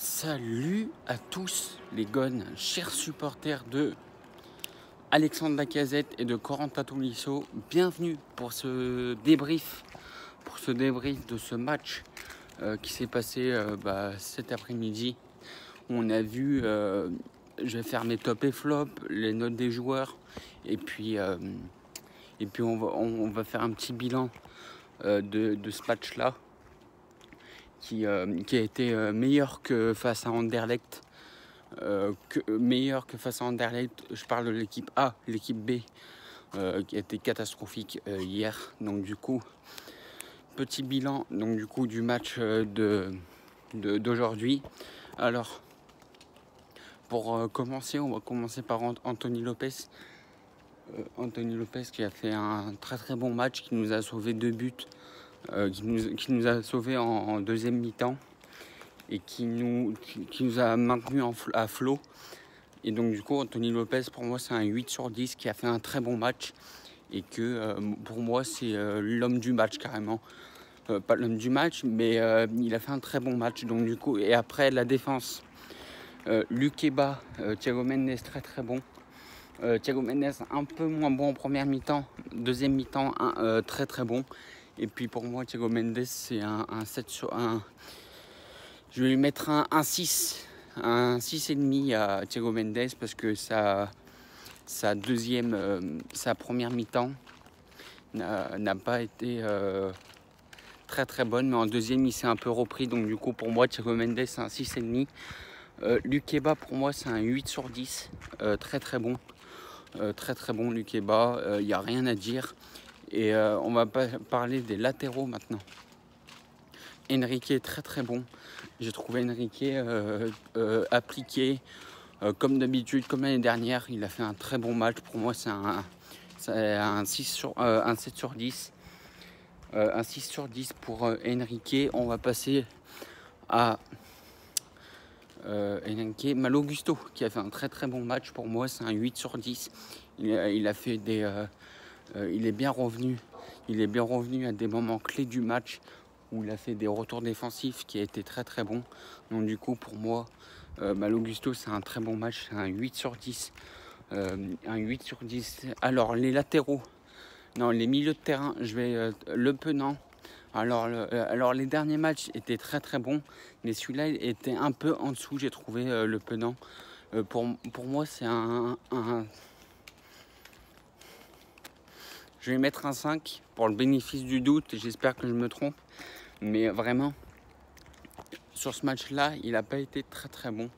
Salut à tous les gones, chers supporters de Alexandre Lacazette et de Corentin Tolisso. Bienvenue pour ce débrief, de ce match qui s'est passé cet après-midi. On a vu, je vais faire mes top et flop, les notes des joueurs, et puis on va faire un petit bilan de ce match-là. Qui a été meilleur que face à Anderlecht. Meilleur que face à Anderlecht, je parle de l'équipe A, l'équipe B, qui a été catastrophique hier. Donc du coup, petit bilan du match d'aujourd'hui. Alors, pour commencer, on va commencer par Anthony Lopes. Anthony Lopes qui a fait un très très bon match, qui nous a sauvé 2 buts. Qui nous a sauvés en deuxième mi-temps et qui nous a maintenus à flot. Et donc du coup, Anthony Lopes, pour moi, c'est un 8 sur 10 qui a fait un très bon match et que pour moi, c'est l'homme du match carrément. Pas l'homme du match, mais il a fait un très bon match. Donc du coup, et après, la défense, Lukeba, Thiago Mendes, très très bon. Thiago Mendes, un peu moins bon en première mi-temps. Deuxième mi-temps, très très bon. Et puis pour moi, Thiago Mendes, c'est un 7 sur 1. Je vais lui mettre un 6. Un 6,5 à Thiago Mendes parce que sa première mi-temps n'a pas été très très bonne. Mais en deuxième, il s'est un peu repris. Donc du coup, pour moi, Thiago Mendes, c'est un 6,5. Lukeba, pour moi, c'est un 8 sur 10. Très très bon. Très très bon, Lukeba. Il n'y a rien à dire. Et on va parler des latéraux maintenant. Enrique est très très bon. J'ai trouvé Enrique appliqué comme d'habitude, comme l'année dernière. Il a fait un très bon match. Pour moi, c'est un 7 sur 10. Un 6 sur 10 pour Enrique. On va passer à Enrique Malo Gusto qui a fait un très très bon match. Pour moi, c'est un 8 sur 10. Il a fait des... il est bien revenu. Il est bien revenu à des moments clés du match où il a fait des retours défensifs qui a été très très bon. Donc du coup, pour moi, Malo Gusto, c'est un très bon match. C'est un 8 sur 10. Un 8 sur 10. Alors, les latéraux. Non, les milieux de terrain, je vais... Le Penant. Alors, les derniers matchs étaient très très bons. Mais celui-là était un peu en dessous, j'ai trouvé, Le Penant. Pour moi, c'est je vais mettre un 5 pour le bénéfice du doute. J'espère que je me trompe. Mais vraiment, sur ce match-là, il n'a pas été très très bon.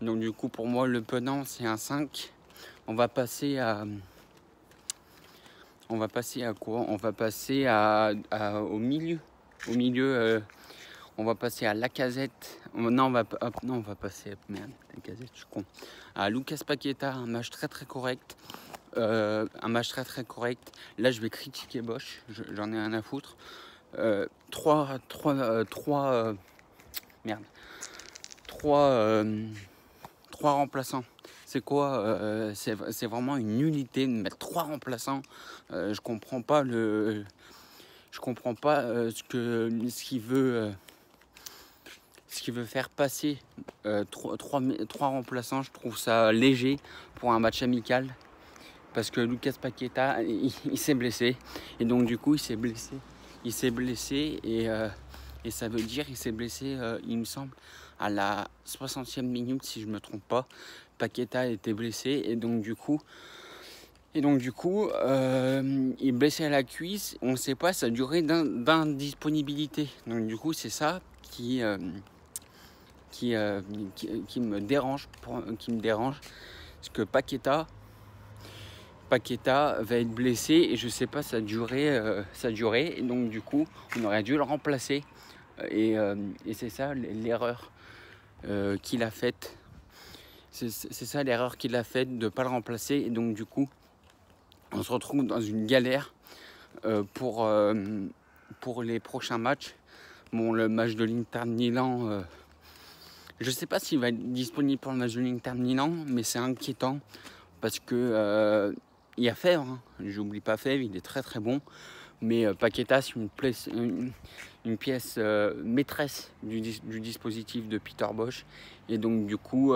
Donc du coup, pour moi, Le Penant, c'est un 5. On va passer à quoi? On va passer au milieu. Au milieu, on va passer à Lacazette. Non, on va passer... Merde, Lacazette, je suis con. À Lucas Paqueta, un match très très correct. Un match très très correct. Là, je vais critiquer Bosch. J'en ai rien à foutre. Trois remplaçants. C'est quoi? C'est vraiment une nullité de mettre 3 remplaçants. Je comprends pas ce qu'il veut faire passer. 3 remplaçants, je trouve ça léger pour un match amical. Parce que Lucas Paqueta, il s'est blessé. Et donc du coup, il s'est blessé et ça veut dire qu'il s'est blessé, il me semble, à la 60e minute, si je ne me trompe pas. Paqueta était blessé et donc du coup, il est blessé à la cuisse. On ne sait pas sa durée d'indisponibilité. Donc du coup, c'est ça qui me dérange. Parce que Paqueta va être blessé et je ne sais pas sa durée. Et donc du coup, on aurait dû le remplacer. Et c'est ça l'erreur qu'il a faite. C'est ça l'erreur qu'il a faite de ne pas le remplacer. Et donc du coup, on se retrouve dans une galère pour les prochains matchs. Bon, le match de l'Inter Milan, je ne sais pas s'il va être disponible pour le match de l'Inter Milan, mais c'est inquiétant parce que il y a Fèvre, hein. J'oublie pas Fèvre, il est très très bon. Mais Paqueta, c'est une pièce maîtresse du dispositif de Peter Bosz. Et donc du coup,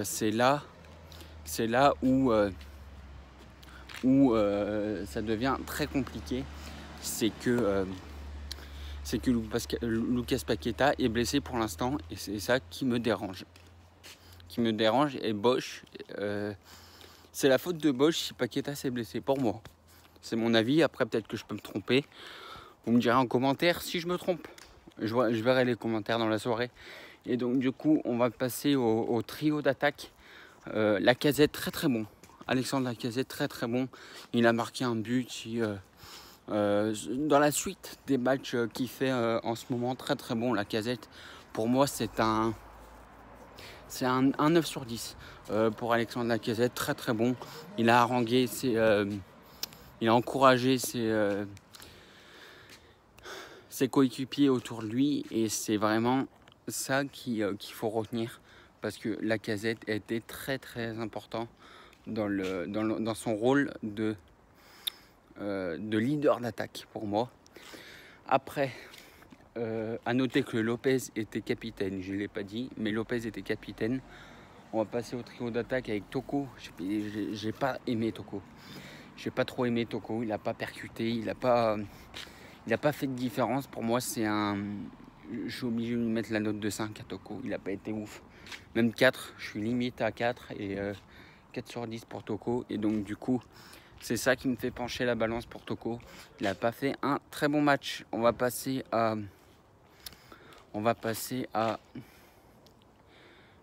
c'est là où ça devient très compliqué. C'est que Lucas Paqueta est blessé pour l'instant et c'est ça qui me dérange. Et Bosz, c'est la faute de Bosz si Paqueta s'est blessé, pour moi. C'est mon avis, après peut-être que je peux me tromper. Vous me direz en commentaire si je me trompe. Je verrai les commentaires dans la soirée. Et donc du coup, on va passer au trio d'attaque. Lacazette, très très bon. Alexandre Lacazette, très très bon. Il a marqué un but dans la suite des matchs qu'il fait en ce moment. Très très bon, Lacazette. Pour moi, c'est un 9 sur 10 pour Alexandre Lacazette. Très très bon. Il a harangué, il a encouragé ses coéquipiers autour de lui. Et c'est vraiment ça qu'il faut retenir. Parce que Lacazette a été très très important dans son rôle de leader d'attaque pour moi. Après, à noter que Lopez était capitaine, je ne l'ai pas dit, mais Lopez était capitaine. On va passer au trio d'attaque avec Toko. J'ai pas aimé Toko. J'ai pas trop aimé Toko. Il n'a pas percuté, il n'a pas fait de différence. Pour moi, je suis obligé de lui mettre la note de 5 à Toko. Il n'a pas été ouf. Même 4, je suis limite à 4 et 4 sur 10 pour Toko. Et donc du coup, c'est ça qui me fait pencher la balance pour Toko. Il n'a pas fait un très bon match. On va passer à...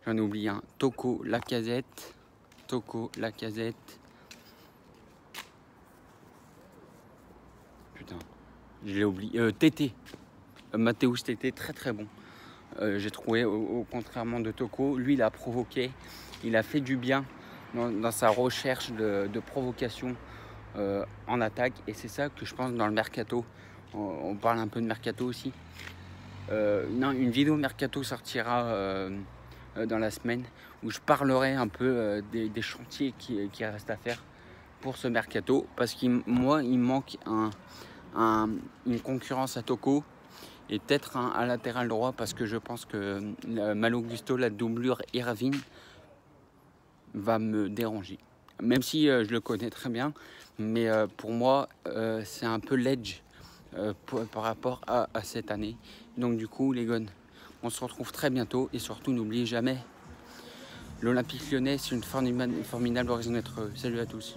J'en ai oublié un. Toko, Lacazette. Putain, je l'ai oublié. Tété. Mathéus Tété, très très bon. J'ai trouvé, contrairement de Toko, lui il a provoqué, il a fait du bien dans sa recherche de provocation en attaque. Et c'est ça que je pense dans le mercato. On parle un peu de mercato aussi. Une vidéo mercato sortira dans la semaine où je parlerai un peu des chantiers qui restent à faire pour ce mercato. Parce qu'il manque une concurrence à Toko. Et peut-être un latéral droit parce que je pense que Malo Gusto, la doublure Irvine, va me déranger. Même si je le connais très bien, mais pour moi, c'est un peu l'edge par rapport à cette année. Donc du coup, les gones, on se retrouve très bientôt et surtout, n'oubliez jamais, l'Olympique Lyonnais, c'est une formidable raison d'être. Salut à tous.